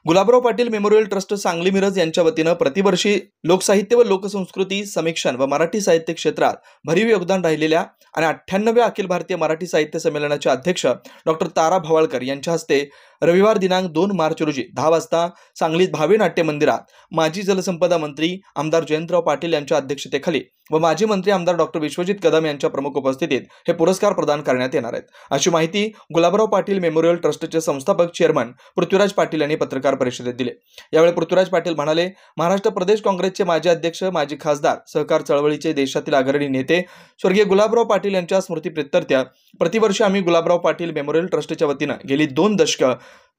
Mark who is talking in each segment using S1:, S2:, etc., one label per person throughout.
S1: Gulabrao Patil memorial trust Sangli Miraj यांच्या वतीनं प्रतिवर्षी लोकसाहित्य व लोकसंस्कृती समीक्षण व मराठी साहित्य क्षेत्रात भरीव योगदान राहिलेल्या आणि 98व्या अखिल भारतीय मराठी साहित्य संमेलनाचे अध्यक्ष डॉक्टर तारा भवाळकर यांच्या हस्ते रविवार दिनांक 2 मार्च रोजी 10 वाजता सांगलीत भावे नाट्य मंदिरात माजी जलसंपदा मंत्री आमदार जयंतराव पाटील यांच्या अध्यक्षतेखाली व माजी मंत्री आमदार डॉक्टर विश्वजित कदम यांच्या प्रमुख उपस्थितीत हे पुरस्कार प्रदान करण्यात येणार आहेत, अशी माहिती गुलाबराव पाटील मेमोरियल ट्रस्टचे संस्थापक चेअरमन पृथ्वीराज पाटील यांनी पत्रकार परिषदेत दिले। यावेळी पृथ्वीराज पाटील म्हणाले, महाराष्ट्र प्रदेश काँग्रेसचे माजी अध्यक्ष, माजी खासदार, सहकार चळवळीचे देशातील अग्रणी नेते स्वर्गीय गुलाबराव पाटील यांच्या स्मृतीप्रित्यर्थ प्रतिवर्षी आम्ही गुलाबराव पाटील मेमोरियल ट्रस्टच्या वतीनं गेली 2 दशकं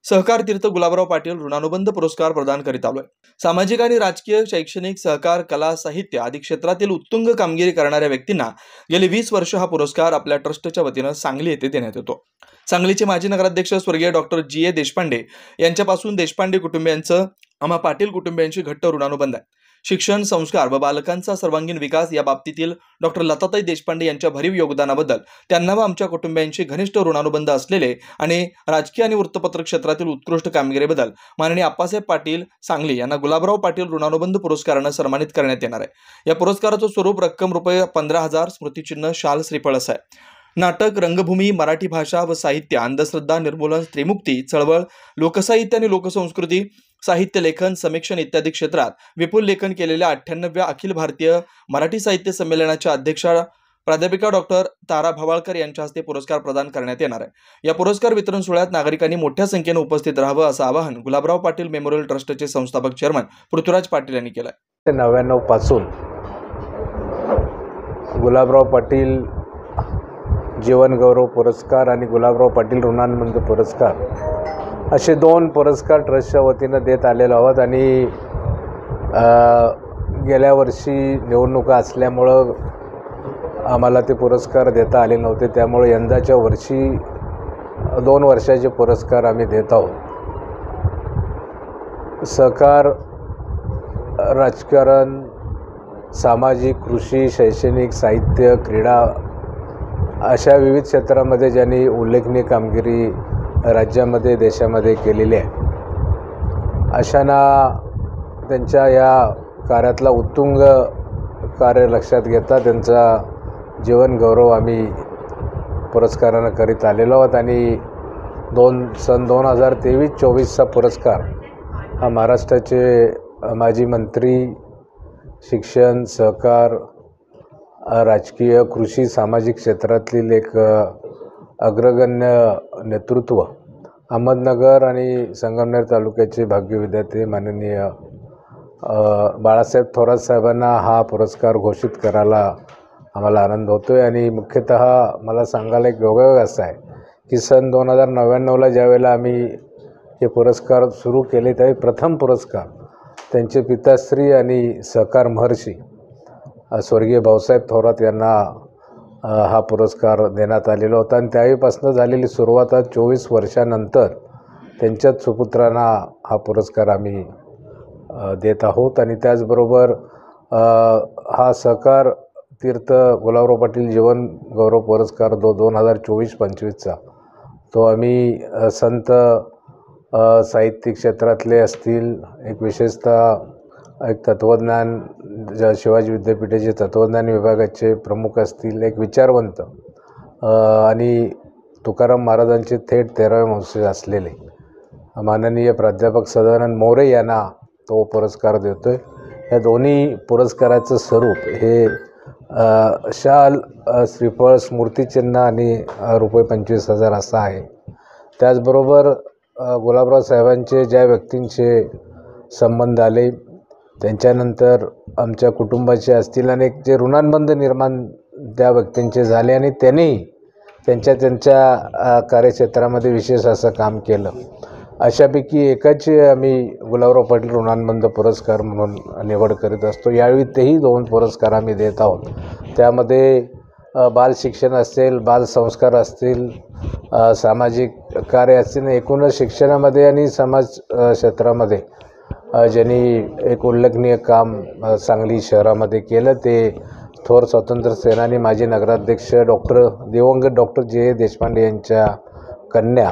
S1: सहकार तीर्थ गुलाबराव पाटील ऋणानुबंध पुरस्कार प्रदान करीत आलोय। सामाजिक आणि राजकीय, शैक्षणिक, सहकार, कला, साहित्य आदी क्षेत्रातील उत्तुंग कामगिरी करणाऱ्या व्यक्तींना गेली 20 वर्ष हा पुरस्कार आपल्या ट्रस्टच्या वतीनं सांगली येथे देण्यात येतो। सांगलीचे माजी नगराध्यक्ष स्वर्गीय डॉक्टर जी.ए. देशपांडे यांच्यापासून देशपांडे कुटुंबियांचं आम्हा पाटील कुटुंबियांशी घट्ट ऋणानुबंध आहे। शिक्षण, संस्कार व बालकांचा सर्वांगीण विकास या बाबतीतील डॉक्टर लताताई देशपांडे यांच्या भरीव योगदानाबद्दल त्यांना व आमच्या कुटुंबियांशी घनिष्ठ ऋणानुबंध असलेले आणि राजकीय आणि वृत्तपत्र क्षेत्रातील उत्कृष्ट कामगिरीबद्दल माननीय आप्पासाहेब पाटील सांगली यांना गुलाबराव पाटील ऋणानुबंध पुरस्काराने सन्मानित करण्यात येणार आहे। या पुरस्काराचं स्वरूप रक्कम रुपये 15,000, स्मृतिचिन्ह, शाल, श्रीफळ असं आहे। नाटक, रंगभूमी, मराठी भाषा व साहित्य, अंधश्रद्धा निर्मूलन, त्रिमुक्ती चळवळ, लोकसाहित्य आणि लोकसंस्कृती, साहित्य लेखन, समीक्षण इत्यादी क्षेत्रात विपुल लेखन केलेल्या 98व्या अखिल भारतीय मराठी साहित्य संमेलनाच्या अध्यक्षा प्राध्यापिका डॉक्टर तारा भवाळकर यांच्या हस्ते पुरस्कार प्रदान करण्यात येणार आहे। या पुरस्कार वितरण सोहळ्यात नागरिकांनी मोठ्या संख्येने उपस्थित राहावं असं आवाहन गुलाबराव पाटील मेमोरियल ट्रस्टचे संस्थापक चेअरमन पृथ्वीराज पाटील यांनी केलं आहे।
S2: 99 पासून गुलाबराव पाटील जीवन गौरव पुरस्कार आणि गुलाबराव पाटील ऋणानुबंध पुरस्कार असे 2 पुरस्कार ट्रस्टच्या वतीनं देत आलेलो आहोत आणि गेल्या वर्षी निवडणुका असल्यामुळं आम्हाला ते पुरस्कार देता आले नव्हते, त्यामुळे यंदाच्या वर्षी 2 वर्षाचे पुरस्कार आम्ही देत आहोत। सहकार, राजकारण, सामाजिक, कृषी, शैक्षणिक, साहित्य, क्रीडा अशा विविध क्षेत्रामध्ये ज्यांनी उल्लेखनीय कामगिरी राज्यामध्ये, देशामध्ये केलेली आहे, अशांना त्यांच्या या कार्यातला उत्तुंग कार्य लक्षात घेता त्यांचा जीवन गौरव आम्ही पुरस्कारानं करीत आलेलो आहोत आणि सन 2023-24चा पुरस्कार हा महाराष्ट्राचे माजी मंत्री, शिक्षण, सहकार, राजकीय, कृषी, सामाजिक क्षेत्रातील एक अग्रगण्य नेतृत्व अहमदनगर आणि संगमनेर तालुक्याचे भाग्यविधाते माननीय बाळासाहेब थोरात साहेबांना हा पुरस्कार घोषित करायला आम्हाला आनंद होतो आहे। आणि मुख्यतः मला सांगायला एक योगायोग असा आहे की सन 2099ला ज्यावेळेला आम्ही हे पुरस्कार सुरू केले त्यावेळी प्रथम पुरस्कार त्यांचे पिताश्री आणि सहकार महर्षी स्वर्गीय भाऊसाहेब थोरात यांना हा पुरस्कार देण्यात आलेला होता आणि त्यावेळीपासून झालेली सुरुवात 24 वर्षानंतर त्यांच्याच सुपुत्रांना हा पुरस्कार आम्ही देत आहोत। आणि त्याचबरोबर हा सहकार तीर्थ गुलाबराव पाटील जीवन गौरव पुरस्कार 2024-25चा तो आम्ही संत साहित्य क्षेत्रातले असतील, एक विशेषतः एक तत्त्वज्ञान शिवाजी विद्यापीठाचे तत्त्वज्ञान विभागाचे प्रमुख असतील, एक विचारवंत आणि तुकाराम महाराजांचे थेट 13वे वंशज असलेले माननीय प्राध्यापक सदानंद मोरे यांना तो पुरस्कार देतो आहे। या दोन्ही पुरस्काराचं स्वरूप हे शाल, श्रीफळ, स्मृतिचिन्ह आणि रुपये 25,000 असं आहे। त्याचबरोबर गुलाबराव साहेबांचे ज्या व्यक्तींचे संबंध आले त्यांच्यानंतर आमच्या कुटुंबाचे असतील आणि जे ऋणानुबंध निर्माण त्या व्यक्तींचे झाले आणि त्यांनी त्यांच्या कार्यक्षेत्रामध्ये विशेष असं काम केलं, अशापैकी एकाची आम्ही गुलाबराव पाटील ऋणानुबंध पुरस्कार म्हणून निवड करीत असतो। यावेळी तेही 2 पुरस्कार आम्ही देत आहोत। त्यामध्ये बाल शिक्षण असेल, बाल संस्कार असतील, सामाजिक कार्य असतील, एकूणच शिक्षणामध्ये आणि समाज क्षेत्रामध्ये ज्यांनी एक उल्लेखनीय काम सांगली शहरामध्ये केलं ते थोर स्वातंत्र्य सेनानी माजी नगराध्यक्ष दिवंगत डॉक्टर जे. देशपांडे यांच्या कन्या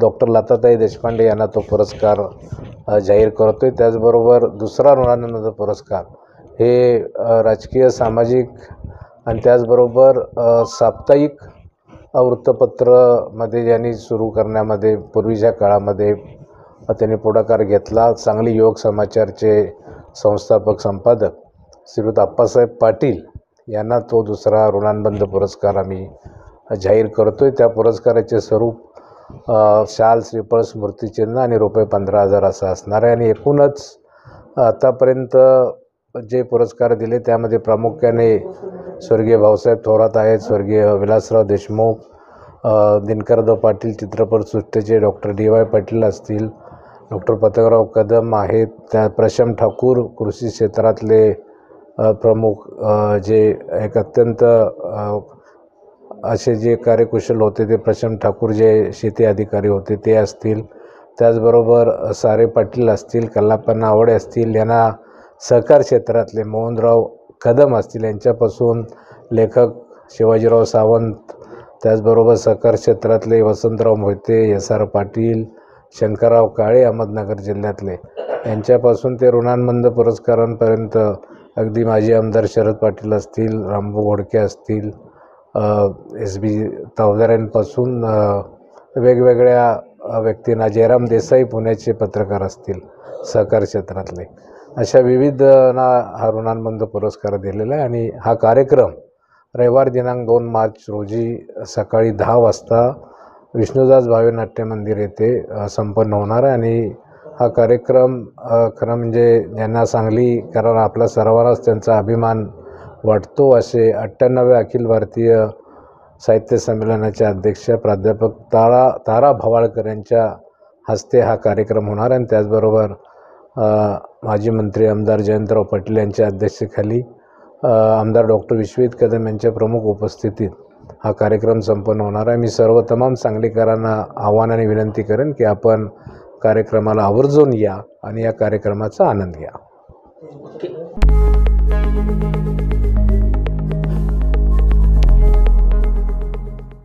S2: डॉक्टर लताताई देशपांडे यांना तो पुरस्कार जाहीर करतो आहे. त्याचबरोबर दुसरा ऋणानंद पुरस्कार हे राजकीय, सामाजिक आणि त्याचबरोबर साप्ताहिक वृत्तपत्रमध्ये ज्यांनी सुरू करण्यामध्ये पूर्वीच्या काळामध्ये त्यांनी पुढाकार घेतला, सांगली योग समाचारचे संस्थापक संपादक श्रीयुत आप्पासाहेब पाटील यांना तो दुसरा ऋणानुबंध पुरस्कार आम्ही जाहीर करतो आहे. त्या पुरस्काराचे स्वरूप शाल, श्रीफळ, स्मृतिचिन्ह आणि रुपये 15,000 असं असणार आहे. आणि एकूणच आतापर्यंत जे पुरस्कार दिले त्यामध्ये प्रामुख्याने स्वर्गीय भाऊसाहेब थोरात आहेत, स्वर्गीय विलासराव देशमुख, दिनकरराव पाटील चित्रपटसृष्टीचे डॉक्टर DY पाटील असतील, डॉक्टर पतंगराव कदम आहेत, त्या प्रशम ठाकूर कृषी क्षेत्रातले प्रमुख जे एक अत्यंत असे जे कार्यकुशल होते ते प्रशम ठाकूर जे शेती अधिकारी होते ते असतील, त्याचबरोबर सारे पाटील असतील, कल्लाप्पा नावडे असतील, यांना सहकार क्षेत्रातले मोहनराव कदम असतील, यांच्यापासून लेखक शिवाजीराव सावंत, त्याचबरोबर सहकार क्षेत्रातले वसंतराव मोहिते, SR पाटील, शंकरराव काळे अहमदनगर जिल्ह्यातले, यांच्यापासून ते ऋणानुबंध पुरस्कारांपर्यंत अगदी माजी आमदार शरद पाटील असतील, रामभाऊ घोडके असतील, SB तावदाऱ्यांपासून वेगवेगळ्या व्यक्तींना, जयराम देसाई पुण्याचे पत्रकार असतील सहकार क्षेत्रातले, अशा विविधना हा ऋणानुबंध पुरस्कार दिलेला आहे. आणि हा कार्यक्रम रविवार दिनांक 2 मार्च रोजी सकाळी 10 वाजता विष्णुदास भावे नाट्य मंदिर येथे संपन्न होणार आहे. आणि हा कार्यक्रम खरं म्हणजे ज्यांना सांगली, कारण आपला सर्वांनाच त्यांचा अभिमान वाटतो, असे 98व्या अखिल भारतीय साहित्य संमेलनाचे अध्यक्ष प्राध्यापक तारा भवाळकर यांच्या हस्ते हा कार्यक्रम होणार आहे. आणि त्याचबरोबर माजी मंत्री आमदार जयंतराव पाटील यांच्या अध्यक्षतेखाली आमदार डॉक्टर विश्वजित कदम यांच्या प्रमुख उपस्थितीत हा कार्यक्रम संपन्न होणार आहे. मी सर्व तमाम सांगलीकरांना आव्हान आणि विनंती करेन की आपण कार्यक्रमाला आवर्जून या आणि या कार्यक्रमाचा आनंद घ्या.